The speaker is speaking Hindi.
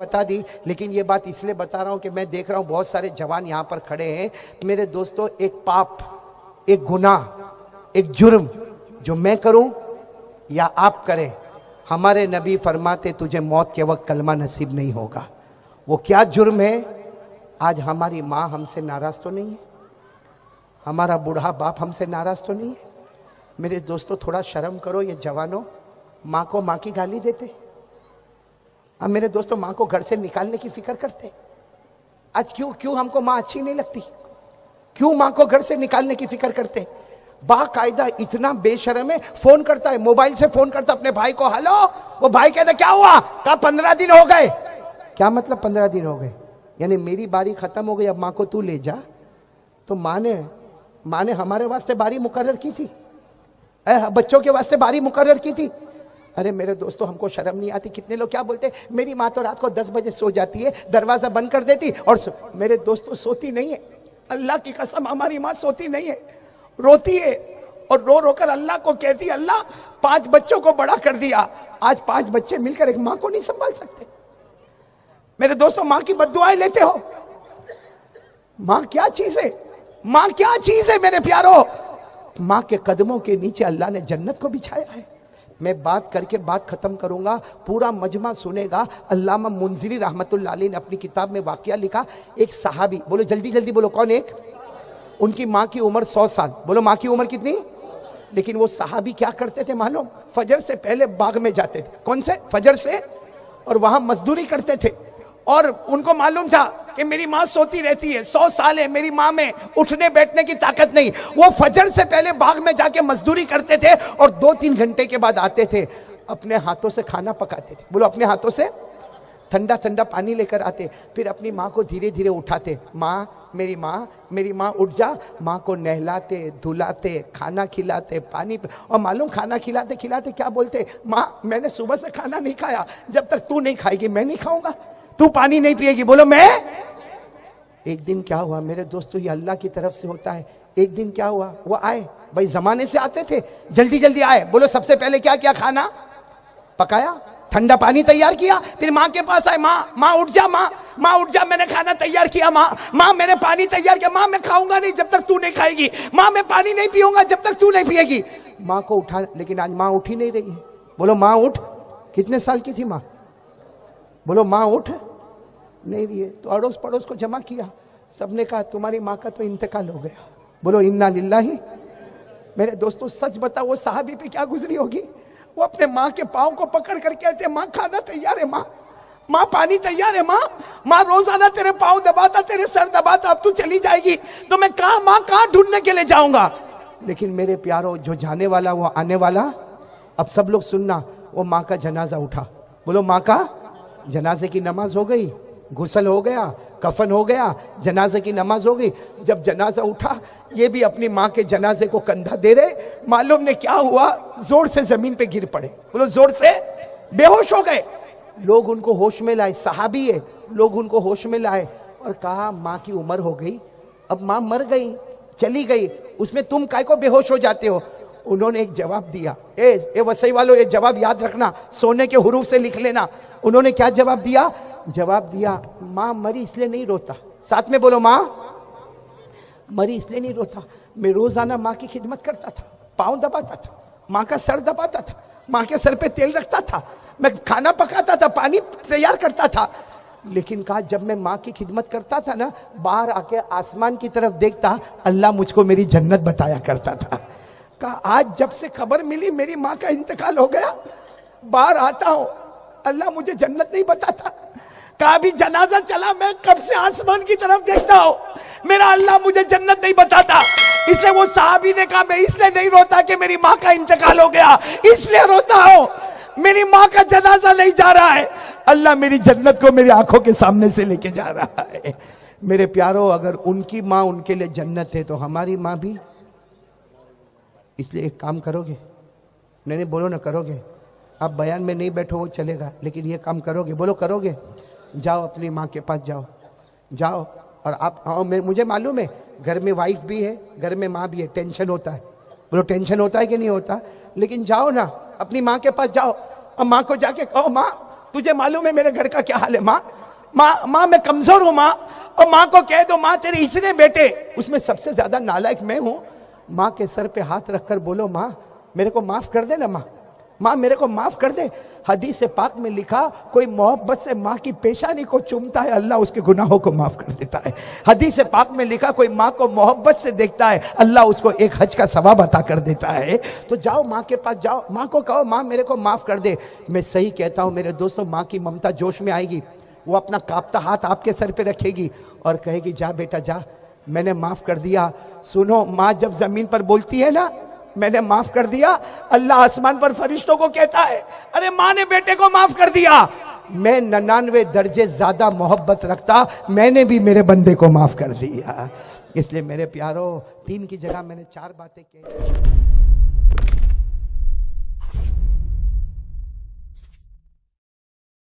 बता दी, लेकिन ये बात इसलिए बता रहा हूं कि मैं देख रहा हूं बहुत सारे जवान यहां पर खड़े हैं। मेरे दोस्तों, एक पाप, एक गुनाह, एक जुर्म जो मैं करूं या आप करें, हमारे नबी फरमाते तुझे मौत के वक्त कलमा नसीब नहीं होगा। वो क्या जुर्म है? आज हमारी माँ हमसे नाराज तो नहीं है, हमारा बूढ़ा बाप हमसे नाराज तो नहीं है। मेरे दोस्तों, थोड़ा शर्म करो। ये जवानों माँ को माँ की गाली देते। अब मेरे दोस्तों, माँ को घर से निकालने की फिक्र करते। आज क्यों हमको माँ अच्छी नहीं लगती? क्यों माँ को घर से निकालने की फिक्र करते? बाकायदा इतना बेशर्म है, फोन करता है, मोबाइल से फोन करता अपने भाई को, हेलो। वो भाई कहता क्या हुआ? कहा 15 दिन हो गए। क्या मतलब 15 दिन हो गए? यानी मेरी बारी खत्म हो गई, अब माँ को तू ले जा। तो माँ ने हमारे वास्ते बारी मुकर्रर की थी, बच्चों के वास्ते बारी मुकर्रर की थी। अरे मेरे दोस्तों, हमको शर्म नहीं आती? कितने लोग क्या बोलते, मेरी माँ तो रात को 10 बजे सो जाती है, दरवाजा बंद कर देती और मेरे दोस्तों सोती नहीं है। अल्लाह की कसम, हमारी माँ सोती नहीं है, रोती है और रो रो कर अल्लाह को कहती, अल्लाह 5 बच्चों को बड़ा कर दिया, आज 5 बच्चे मिलकर एक माँ को नहीं संभाल सकते। मेरे दोस्तों, माँ की बद्दुआएं लेते हो। माँ क्या चीज है? माँ क्या चीज है मेरे प्यारो? माँ के कदमों के नीचे अल्लाह ने जन्नत को बिछाया है। मैं बात करके बात खत्म करूंगा, पूरा मजमा सुनेगा। अल्लामा मुंज़िरी रहमतुल्लाह अलैह ने अपनी किताब में वाकया लिखा। एक सहाबी, बोलो जल्दी जल्दी बोलो, कौन? एक, उनकी माँ की उम्र 100 साल। बोलो माँ की उम्र कितनी? लेकिन वो सहाबी क्या करते थे मालूम? फजर से पहले बाग में जाते थे। कौन से? फजर से। और वहां मजदूरी करते थे और उनको मालूम था कि मेरी माँ सोती रहती है, 100 साल है, मेरी माँ में उठने बैठने की ताकत नहीं। वो फजर से पहले बाग में जाके मजदूरी करते थे और 2-3 घंटे के बाद आते थे, अपने हाथों से खाना पकाते थे। बोलो अपने हाथों से ठंडा ठंडा पानी लेकर आते, फिर अपनी माँ को धीरे धीरे उठाते। माँ, मेरी माँ उठ जा। माँ को नहलाते, धुलाते, खाना खिलाते, पानी। और मालूम खाना खिलाते खिलाते क्या बोलते? माँ, मैंने सुबह से खाना नहीं खाया, जब तक तू नहीं खाएगी मैं नहीं खाऊंगा। तू पानी नहीं पिएगी। बोलो मैं। एक दिन क्या हुआ मेरे दोस्तों, ये अल्लाह की तरफ से होता है। एक दिन क्या हुआ, वो आए, भाई जमाने से आते थे, जल्दी जल्दी आए। बोलो सबसे पहले क्या किया? खाना पकाया, ठंडा पानी तैयार किया, फिर माँ के पास आए। माँ उठ जा, माँ उठ जा, मैंने खाना तैयार किया। माँ मैंने पानी तैयार किया। माँ मैं खाऊंगा नहीं जब तक तू नहीं खाएगी। माँ मैं पानी नहीं पीऊंगा जब तक तू नहीं पिएगी। माँ को उठा, लेकिन आज माँ उठ ही नहीं रही है। बोलो माँ उठ। कितने साल की थी माँ? बोलो माँ उठ नहीं रही है। तो अड़ोस पड़ोस को जमा किया, सबने कहा तुम्हारी माँ का तो इंतकाल हो गया। बोलो इन्ना लिल्लाही। मेरे दोस्तों, सच बताओ वो साहबी पे क्या गुजरी होगी? वो अपने माँ के पाँव को पकड़ कर कहते, माँ खाना तैयार है, माँ पानी तैयार है, माँ रोजाना तेरे पाँव दबाता, तेरे सर दबाता, अब तू चली जाएगी तो मैं माँ कहाँ ढूंढने के लिए जाऊंगा? लेकिन मेरे प्यारो, जो जाने वाला वो आने वाला। अब सब लोग सुनना, वो माँ का जनाजा उठा। बोलो माँ का जनाजे की नमाज हो गई, गुस्ल हो गया, कफन हो गया, जनाजे की नमाज हो गई। जब जनाजा उठा, ये भी अपनी माँ के जनाजे को कंधा दे रहे। मालूम ने क्या हुआ? जोर से जमीन पे गिर पड़े। बोलो जोर से बेहोश हो गए। लोग उनको होश में लाए, सहाबी है, लोग उनको होश में लाए और कहा माँ की उम्र हो गई, अब माँ मर गई, चली गई, उसमें तुम काय को बेहोश हो जाते हो? उन्होंने एक जवाब दिया। ए वसई वालों, ये जवाब याद रखना, सोने के हुरूफ से लिख लेना। उन्होंने क्या जवाब दिया? जवाब दिया, माँ मरी इसलिए नहीं रोता। साथ में बोलो, माँ मरी इसलिए नहीं रोता, मैं रोजाना माँ की खिदमत करता था, पाँव दबाता था, माँ का सर दबाता था, माँ के सर पे तेल रखता था, मैं खाना पकाता था, पानी तैयार करता था। लेकिन कहा जब मैं माँ की खिदमत करता था ना, बाहर आके आसमान की तरफ देखता, अल्लाह मुझको मेरी जन्नत बताया करता था। कहा आज जब से खबर मिली मेरी माँ का इंतकाल हो गया, बाहर आता हूं, अल्लाह मुझे जन्नत नहीं बताता। कहा भी जनाजा चला, मैं कब से आसमान की तरफ देखता हूं, मेरा अल्लाह मुझे जन्नत नहीं बताता। इसलिए वो साहबी ने कहा मैं इसलिए नहीं रोता कि मेरी माँ का इंतकाल हो गया, इसलिए रोता हूं मेरी माँ का जनाजा नहीं जा रहा है, अल्लाह मेरी जन्नत को मेरी आंखों के सामने से लेके जा रहा है। मेरे प्यारो, अगर उनकी माँ उनके लिए जन्नत है तो हमारी माँ भी। इसलिए एक काम करोगे? नहीं बोलो ना, करोगे? आप बयान में नहीं बैठो वो चलेगा, लेकिन ये काम करोगे? बोलो करोगे? जाओ अपनी माँ के पास, जाओ और आप। हाँ, मुझे मालूम है घर में वाइफ भी है, घर में माँ भी है, टेंशन होता है। बोलो टेंशन होता है कि नहीं होता? लेकिन जाओ ना अपनी माँ के पास, जाओ और माँ को जाके कहो, माँ तुझे मालूम है मेरे घर का क्या हाल है, माँ माँ मैं कमजोर हूं माँ, और माँ को कह दो माँ तेरे इतने बेटे, उसमें सबसे ज्यादा नालायक मैं हूं। माँ के सर पे हाथ रखकर बोलो माँ मेरे को माफ कर दे ना माँ, माँ मेरे को माफ कर दे। हदीस पाक में लिखा कोई मोहब्बत से माँ की पेशानी को चूमता है अल्लाह उसके गुनाहों को माफ कर देता है। हदीस पाक में लिखा कोई माँ को मोहब्बत से देखता है अल्लाह उसको एक हज का सवाब अता कर देता है। तो जाओ माँ के पास जाओ, माँ को कहो माँ मेरे को माफ कर दे। मैं सही कहता हूँ मेरे दोस्तों, माँ की ममता जोश में आएगी, वो अपना कांपता हाथ आपके सर पे रखेगी और कहेगी जा बेटा जा, मैंने माफ कर दिया। सुनो, माँ जब जमीन पर बोलती है ना मैंने माफ कर दिया, अल्लाह आसमान पर फरिश्तों को कहता है अरे माँ ने बेटे को माफ कर दिया। मैं 99 दर्जे ज्यादा मोहब्बत रखता, मैंने भी मेरे बंदे को माफ कर दिया। इसलिए मेरे प्यारो 3 की जगह मैंने 4 बातें कही।